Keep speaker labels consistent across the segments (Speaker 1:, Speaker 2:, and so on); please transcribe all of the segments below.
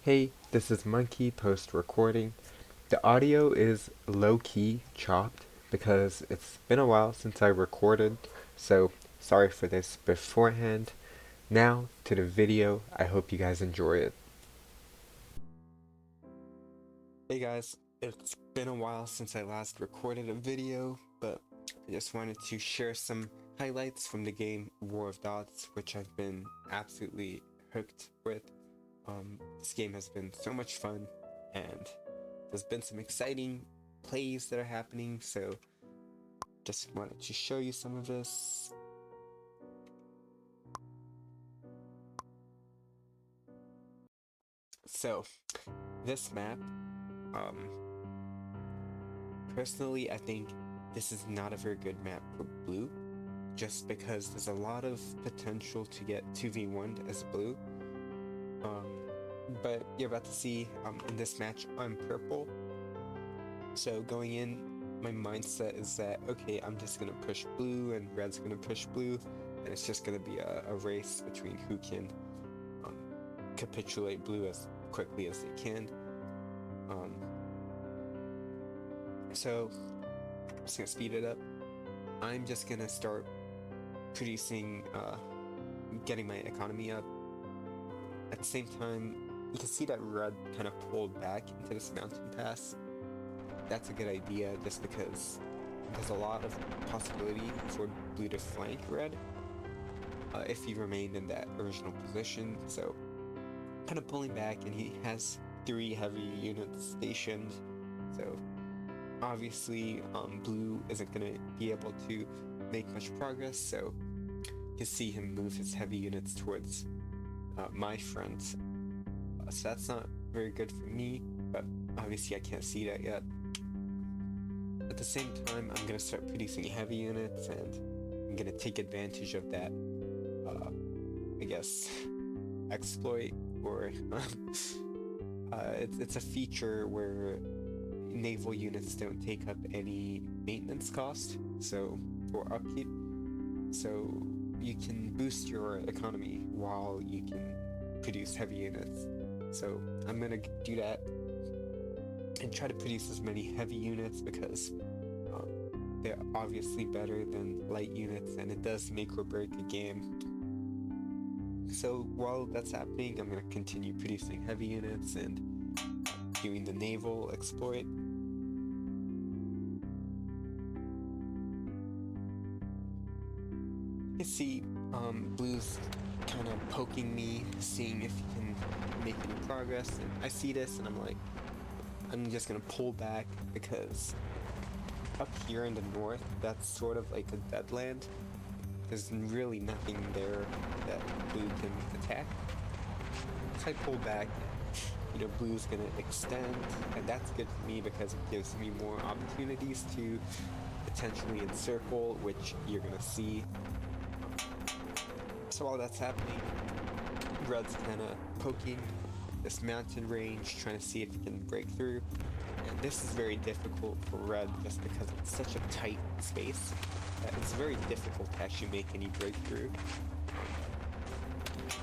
Speaker 1: Hey, this is Monkey post recording. The audio is low-key chopped because it's been a while since I recorded, so sorry for this beforehand. Now to the video. I hope you guys enjoy it. Hey guys, it's been a while since I last recorded a video, but I just wanted to share some highlights from the game War of Dots, which I've been absolutely hooked with. This game has been so much fun, and there's been some exciting plays that are happening, so just wanted to show you some of this. So, this map, personally, I think this is not a very good map for blue, just because there's a lot of potential to get 2v1'd as blue. But you're about to see in this match, I'm purple. So going in, my mindset is that, okay, I'm just gonna push blue and red's gonna push blue, and it's just gonna be a race between who can capitulate blue as quickly as they can. So I'm just gonna speed it up. I'm just gonna start producing, getting my economy up. At the same time, you can see that red kind of pulled back into this mountain pass. That's a good idea just because there's a lot of possibility for blue to flank red if he remained in that original position. So kind of pulling back, and he has 3 heavy units stationed. So obviously blue isn't going to be able to make much progress, so you can see him move his heavy units towards my front. So that's not very good for me, but obviously I can't see that yet. At the same time, I'm gonna start producing heavy units, and I'm gonna take advantage of that, I guess, exploit, or it's a feature where naval units don't take up any maintenance cost, so, or upkeep, so you can boost your economy while you can produce heavy units. So I'm gonna do that and try to produce as many heavy units because they're obviously better than light units, and it does make or break a game. So while that's happening, I'm gonna continue producing heavy units and doing the naval exploit. You see blue's kind of poking me, seeing if he can make any progress, and I see this and I'm like, I'm just gonna pull back because up here in the north, that's sort of like a deadland. There's really nothing there that blue can attack. So I pull back, and, blue's gonna extend, and that's good for me because it gives me more opportunities to potentially encircle, which you're gonna see. So while that's happening, red's kind of poking this mountain range, trying to see if he can break through. And this is very difficult for red just because it's such a tight space that it's very difficult to actually make any breakthrough.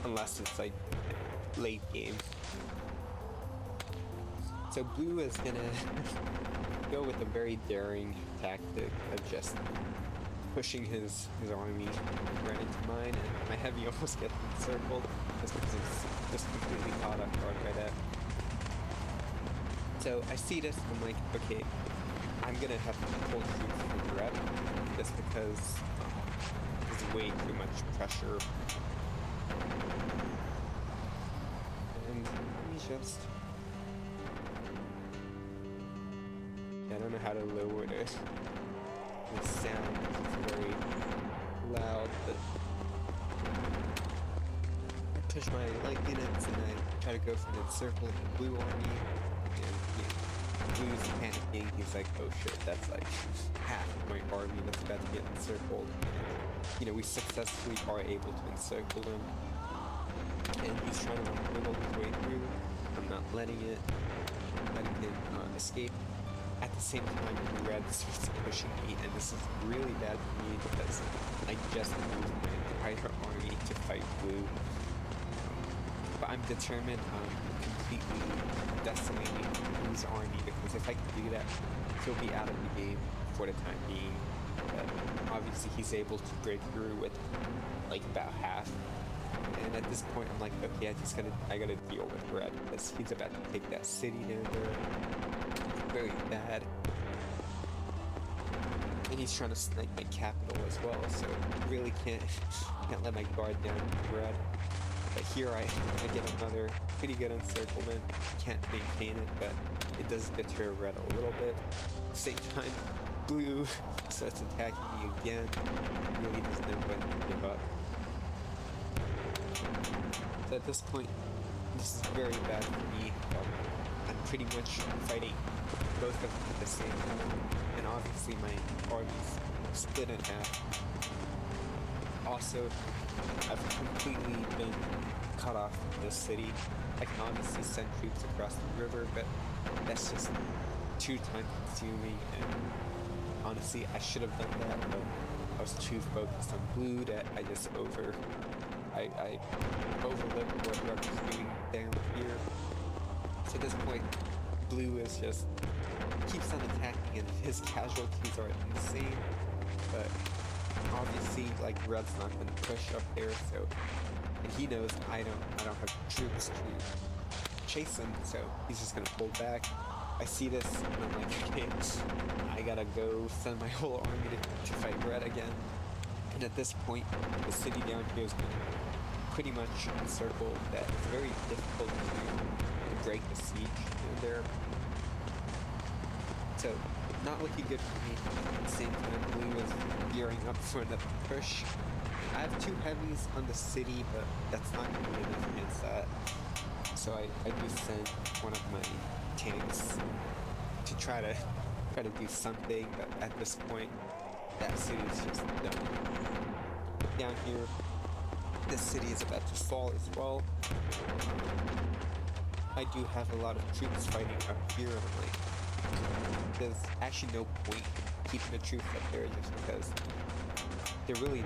Speaker 1: Unless it's like late game. So blue is gonna go with a very daring tactic of just pushing his army right into mine, and my heavy almost gets encircled just because it's just completely caught off guard by that. So I see this, and I'm like, okay, I'm gonna have to pull troops from red just because there's way too much pressure. And let me just... I don't know how to lower the sound. It's very loud, but I push my light units and I try to go for the encircled blue army, and blue's panicking. He's like, oh shit, that's like half of my army that's about to get encircled. And, we successfully are able to encircle him, and he's trying to wiggle his way through. I'm not letting him escape. At the same time, red starts pushing me, and this is really bad for me because I just moved my entire army to fight blue. but I'm determined on completely decimating his army, because if I can do that, he'll be out of the game for the time being. But obviously he's able to break through with like about half. And at this point I'm like, okay, I gotta deal with Red, because he's about to take that city down there. Very bad. And he's trying to snipe my capital as well, so really can't let my guard down with Red. But here I get another pretty good encirclement. Can't maintain it, but it does deter Red a little bit. Same time, Blue starts attacking me again. Really doesn't know when to give up. So at this point, this is very bad for me. I'm pretty much fighting both of them at the same time, and obviously my army's split in half. Also, I've completely been cut off from this city. I can obviously send troops across the river, but that's just too time consuming, and honestly I should have done that, but I was too focused on Blue that I overlooked what Red was doing down here. So at this point, Blue is just keeps on attacking, and his casualties are insane. But obviously, like, Red's not going to push up there, so, and he knows I don't have troops to chase him, so he's just going to pull back. I see this, and I'm like, okay, I gotta go send my whole army to fight Red again. And at this point, the city down here is pretty much encircled. That it's very difficult to break the siege in there. So, not looking good for me. At the same time, Blue is gearing up for another push. I have 2 heavies on the city, but that's not going to be enough against that. So I do send one of my tanks to try to do something, but at this point, that city is just done. Down here, this city is about to fall as well. I do have a lot of troops fighting up here, and I'm like, there's actually no point keeping the troops up there just because they're really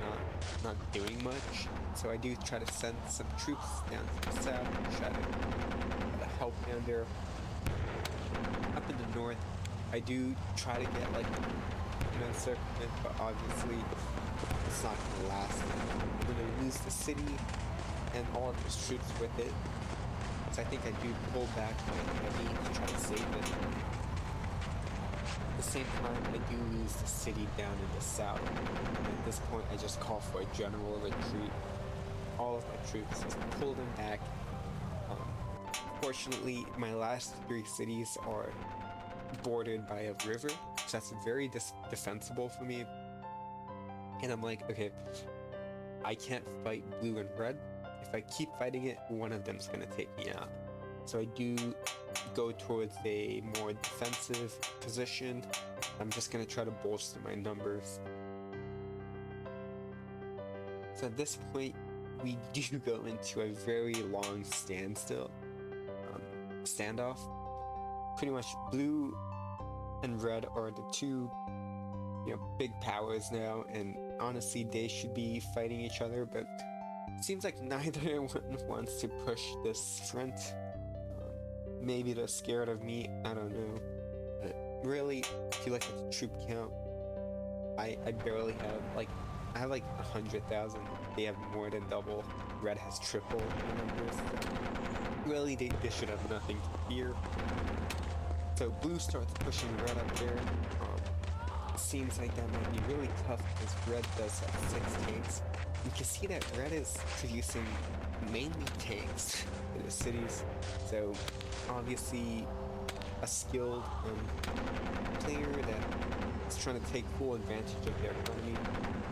Speaker 1: not doing much. So I do try to send some troops down to the south, try to help down there. Up in the north, I do try to get like an encirclement, but obviously it's not going to last. I'm going to lose the city and all of those troops with it. So I think I do pull back my heavy to try to save it. At the same time, I do lose the city down in the south. And at this point, I just call for a general retreat. All of my troops, just pull them back. Fortunately, my last 3 cities are bordered by a river, so that's very defensible for me. And I'm like, okay, I can't fight Blue and Red. If I keep fighting it, one of them's gonna take me out. So I do go towards a more defensive position. I'm just gonna try to bolster my numbers. So at this point, we do go into a very long standoff. Pretty much Blue and Red are the 2, big powers now, and honestly they should be fighting each other, but it seems like neither one wants to push this front. Maybe they're scared of me, I don't know. But really, if you look at the troop count, I barely have, I have 100,000. They have more than double. Red has triple the numbers. So really, they should have nothing to fear. So Blue starts pushing Red up there. Seems like that might be really tough because Red does have 6 tanks. You can see that Red is producing mainly tanks in the cities. So obviously a skilled player that is trying to take full advantage of their economy.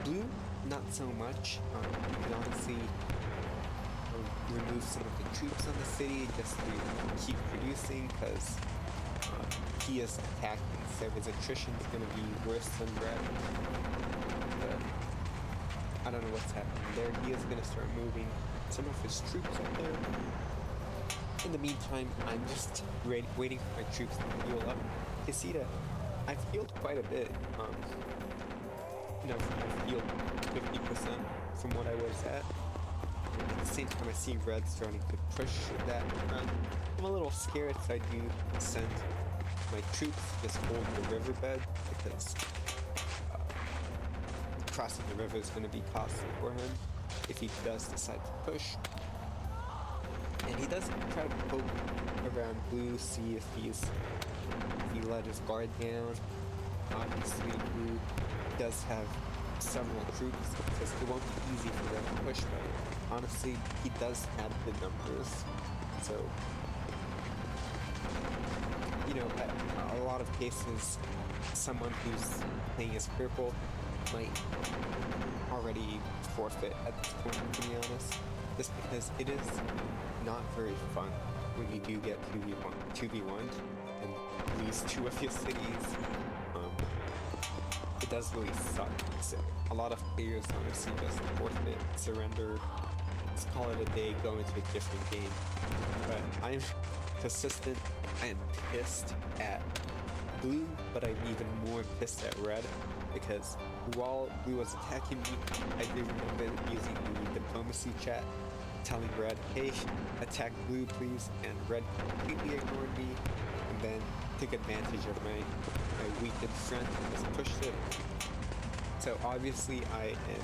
Speaker 1: Blue, not so much. You can honestly remove some of the troops on the city just to keep producing, because he is attacking, so his attrition is going to be worse than Red. But I don't know what's happening there. He is going to start moving some of his troops up there. In the meantime, I'm just waiting for my troops to heal up. You see that I've healed quite a bit. I've healed 50% from what I was at. at the same time I see red starting to push that front. I'm a little scared, so I do send my troops to just hold the riverbed because crossing the river is going to be costly for him if he does decide to push. And he does try to poke around blue, see if he let his guard down. Obviously, blue does have several troops, so it won't be easy for them to push, but honestly, he does have the numbers. So, you know, a lot of cases, someone who's playing as purple might already forfeit at this point, to be honest, just because it is not very fun when you do get 2v1 and lose 2 of your cities. It does really suck. So a lot of players honestly just forfeit, surrender, let's call it a day, go into a different game. But I'm persistent. I am pissed at blue, but I'm even more pissed at red, because while blue was attacking me, I do remember using the diplomacy chat, telling red, hey, attack blue please, and red completely ignored me, and then took advantage of my weakened front and just pushed it. So obviously I am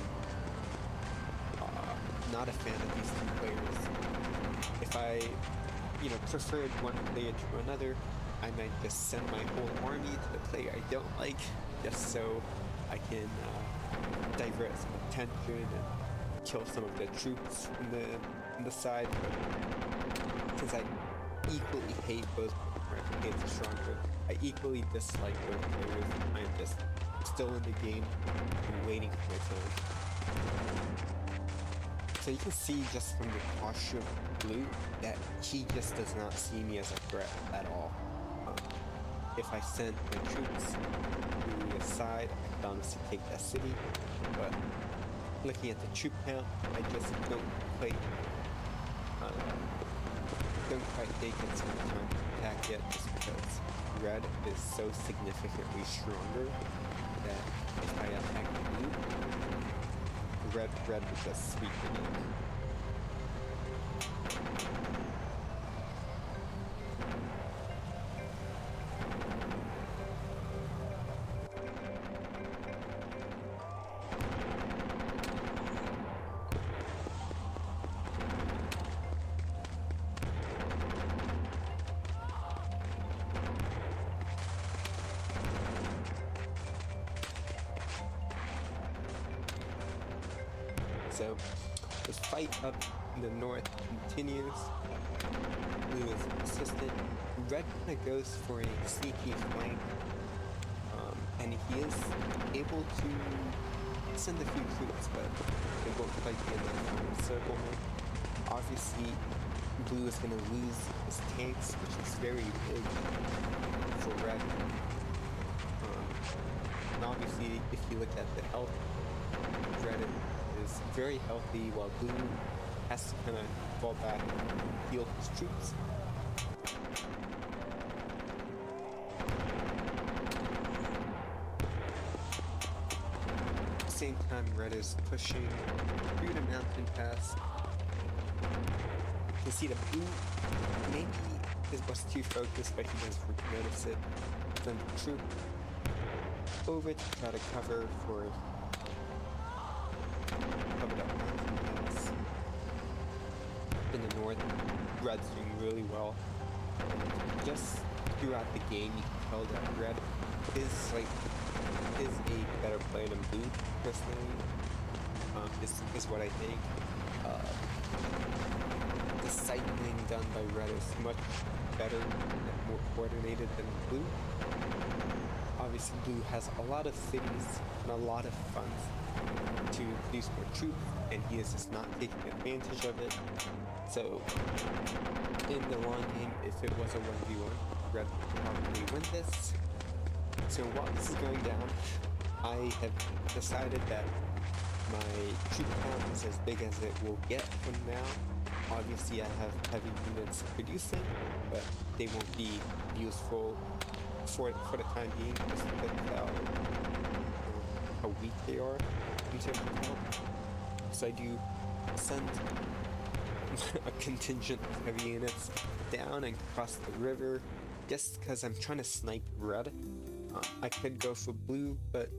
Speaker 1: not a fan of these two players. If I, you know, preferred one player to another, I might just send my whole army to the player I don't like, just so I can divert some attention and kill some of the troops in the side. But since I equally hate both, or hate the stronger, I equally dislike both players. I'm just still in the game and waiting for my turn. So you can see just from the posture of blue that he just does not see me as a threat at all. If I sent my troops to the side, I could honestly take that city, but looking at the troop count, I just don't quite think it's my time to attack yet, just because red is so significantly stronger that if I attack blue, red would just sweep the game. So the fight up in the north continues. Blue is persistent. Red kind of goes for a sneaky flank, and he is able to send a few troops, but it won't quite be enough for encirclement. Obviously, blue is going to lose his tanks, which is very big for red. And obviously, if you look at the health, red is very healthy, while blue has to kind of fall back and heal his troops. At the same time, red is pushing through the mountain pass. You can see the blue maybe was too focused, but he does notice it. Send the troop over to try to cover that mountain pass. In the north, red's doing really well. And just throughout the game, you can tell that red is a better player than blue, personally. This is what I think. The cycling done by red is much better and more coordinated than blue. Obviously, blue has a lot of cities and a lot of funds to produce more troops, and he is just not taking advantage of it. So, in the long game, if it was a 1v1, red would probably win this. So while this is going down, I have decided that my troop count is as big as it will get from now. Obviously, I have heavy units producing, but they won't be useful for the time being, just because of how weak they are in terms of health. So I do send a contingent of heavy units down and cross the river just because I'm trying to snipe red. I could go for blue, but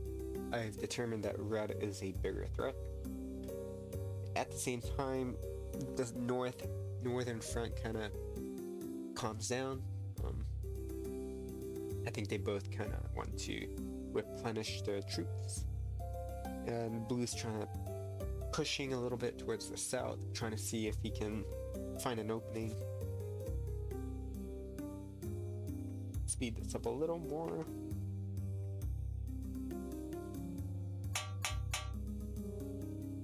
Speaker 1: I've determined that red is a bigger threat. At the same time, the northern front kind of calms down. I think they both kind of want to replenish their troops, and blue's trying to pushing a little bit towards the south, trying to see if he can find an opening. Speed this up a little more.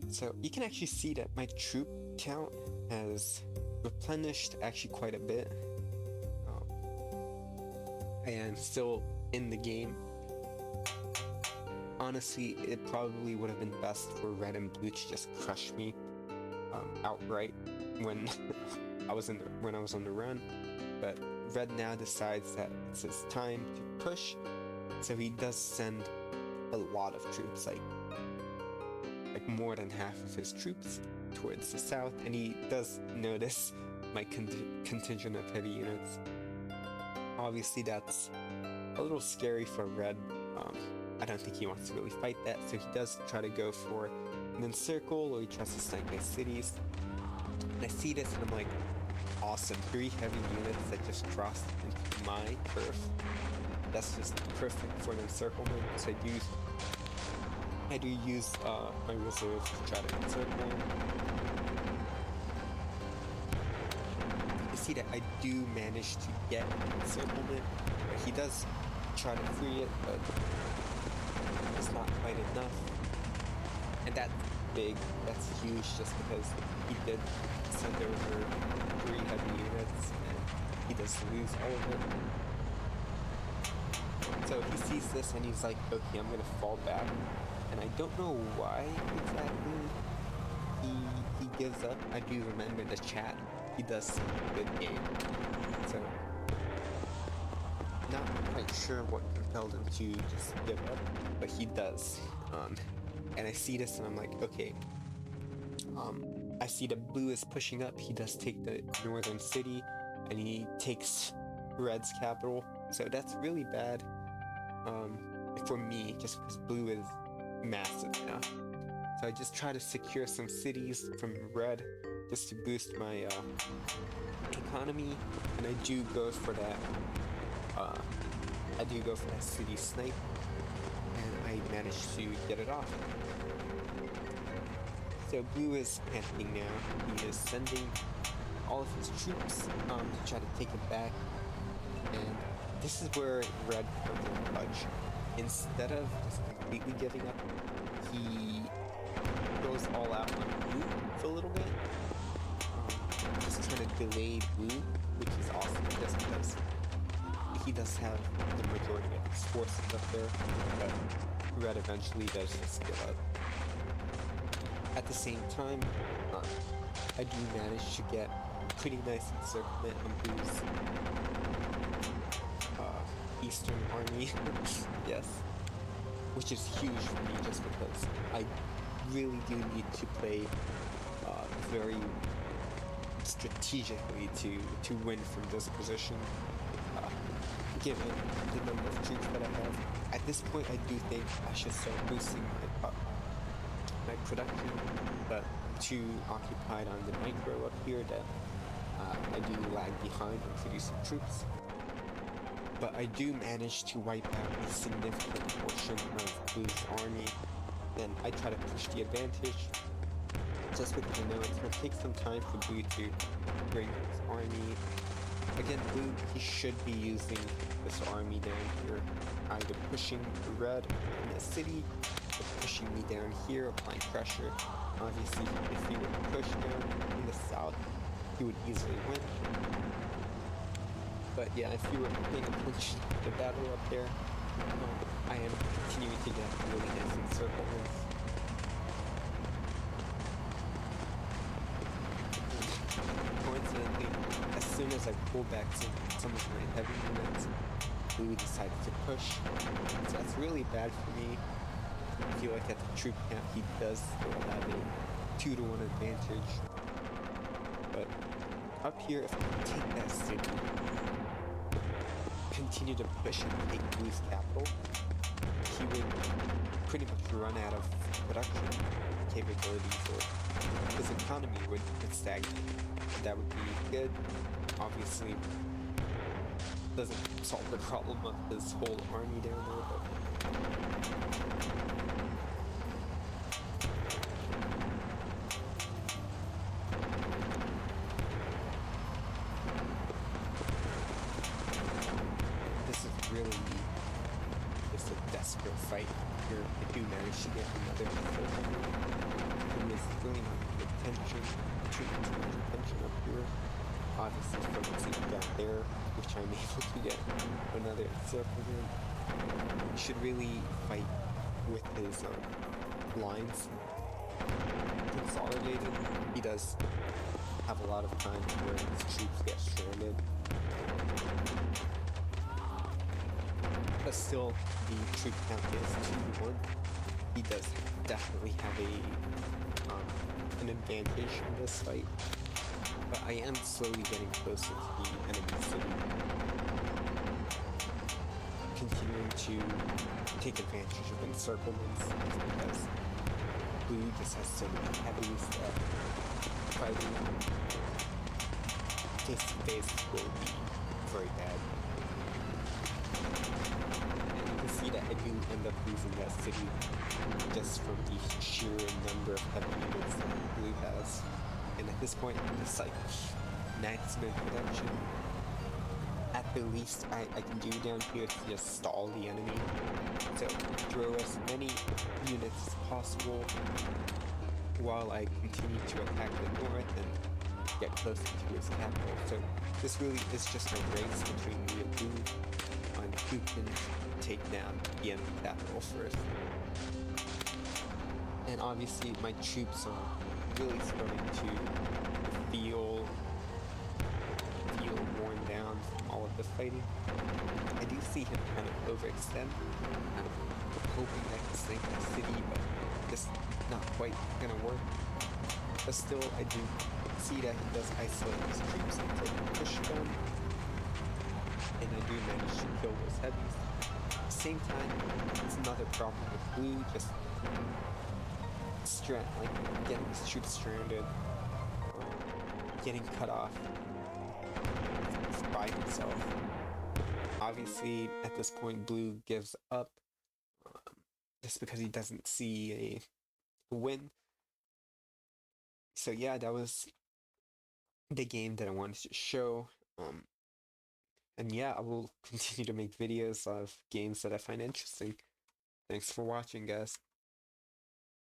Speaker 1: So you can actually see that my troop count has replenished actually quite a bit. I am still in the game. Honestly, it probably would have been best for red and blue to just crush me outright when I was on the run. But red now decides that it's his time to push, so he does send a lot of troops, like more than half of his troops towards the south, and he does notice my contingent of heavy units. Obviously that's a little scary for red. I don't think he wants to really fight that, so he does try to go for an encircle, or he tries to snipe my cities. And I see this and I'm like, awesome, 3 heavy units that just crossed into my turf. That's just perfect for an encirclement, so I do use my reserves to try to encircle. You see that I do manage to get an encirclement, but he does try to free it, but it's not quite enough. And that's big, that's huge, just because he did send over 3 heavy units, and he does lose all of it. So he sees this and he's like, okay, I'm gonna fall back. And I don't know why exactly he gives up. I do remember the chat. He does see a good game. So, not quite sure what compelled him to just give up, but he does. And I see this and I'm like, okay. I see the blue is pushing up. He does take the northern city, and he takes red's capital. So that's really bad for me, just because blue is massive now. So I just try to secure some cities from red just to boost my economy, and I do go for that city snipe, and I managed to get it off. So blue is panicking now. He is sending all of his troops to try to take it back, and this is where red comes in clutch. Instead of just completely giving up, he goes all out on blue for a little bit, just trying to delay blue, which is awesome just because he does have the majority of his forces up there, but red eventually does just give up. At the same time, I do manage to get a pretty nice encirclement on blue's Eastern army, yes, which is huge for me just because I really do need to play very strategically to win from this position, given the number of troops that I have. At this point, I do think I should start boosting my production, but I'm too occupied on the micro up here that I do lag behind on producing troops. But I do manage to wipe out a significant portion of blue's army, and I try to push the advantage, just because I know it's going to take some time for blue to bring his army. Again, blue, he should be using this army down here, either pushing red in the city, or pushing me down here, applying pressure. Obviously, if he would push down in the south, he would easily win. But yeah, if you were paying attention to the battle up there, I am continuing to get really nice encirclements. Coincidentally, as soon as I pull back some of my heavy units, blue decided to push. So that's really bad for me. I feel like at the troop camp he does still have a 2-to-1 advantage. But up here, if I take that city, continue to push and take Blue's capital, he would pretty much run out of production capabilities, or his economy would stagnate. That would be good. Obviously, doesn't solve the problem of his whole army down there, but this is really just a desperate fight here. I do manage to get another full and this is really not good attention, too much attention up here. Obviously focusing down there, which I'm able to get another encircled in. He should really fight with his lines consolidated. He does have a lot of time where his troops get stranded. But still, the troop count is 2-1. He does definitely have an advantage in this fight. But I am slowly getting closer to the enemy city, continuing to take advantage of encirclements because Blue just has so many heavies that fighting face to face will be very bad. And you can see that I do end up losing that city just from the sheer number of heavy units that Blue has. And at this point, it's like maximum production. At the least I can do down here to just stall the enemy. So throw as many units as possible while I continue to attack the north and get closer to his capital. So this really is just a race between me and Blue on who can take down the enemy capital first. And obviously my troops are really starting to feel worn down from all of the fighting. I do see him kind of overextend. I'm hoping I can sink that city, but just not quite gonna work. But still, I do see that he does isolate his troops until he push them, and I do manage to kill those heavies. At the same time, it's another problem with Blue, just getting his troops stranded, getting cut off by himself. Obviously, at this point, Blue gives up just because he doesn't see a win. So yeah, that was the game that I wanted to show. And yeah, I will continue to make videos of games that I find interesting. Thanks for watching, guys.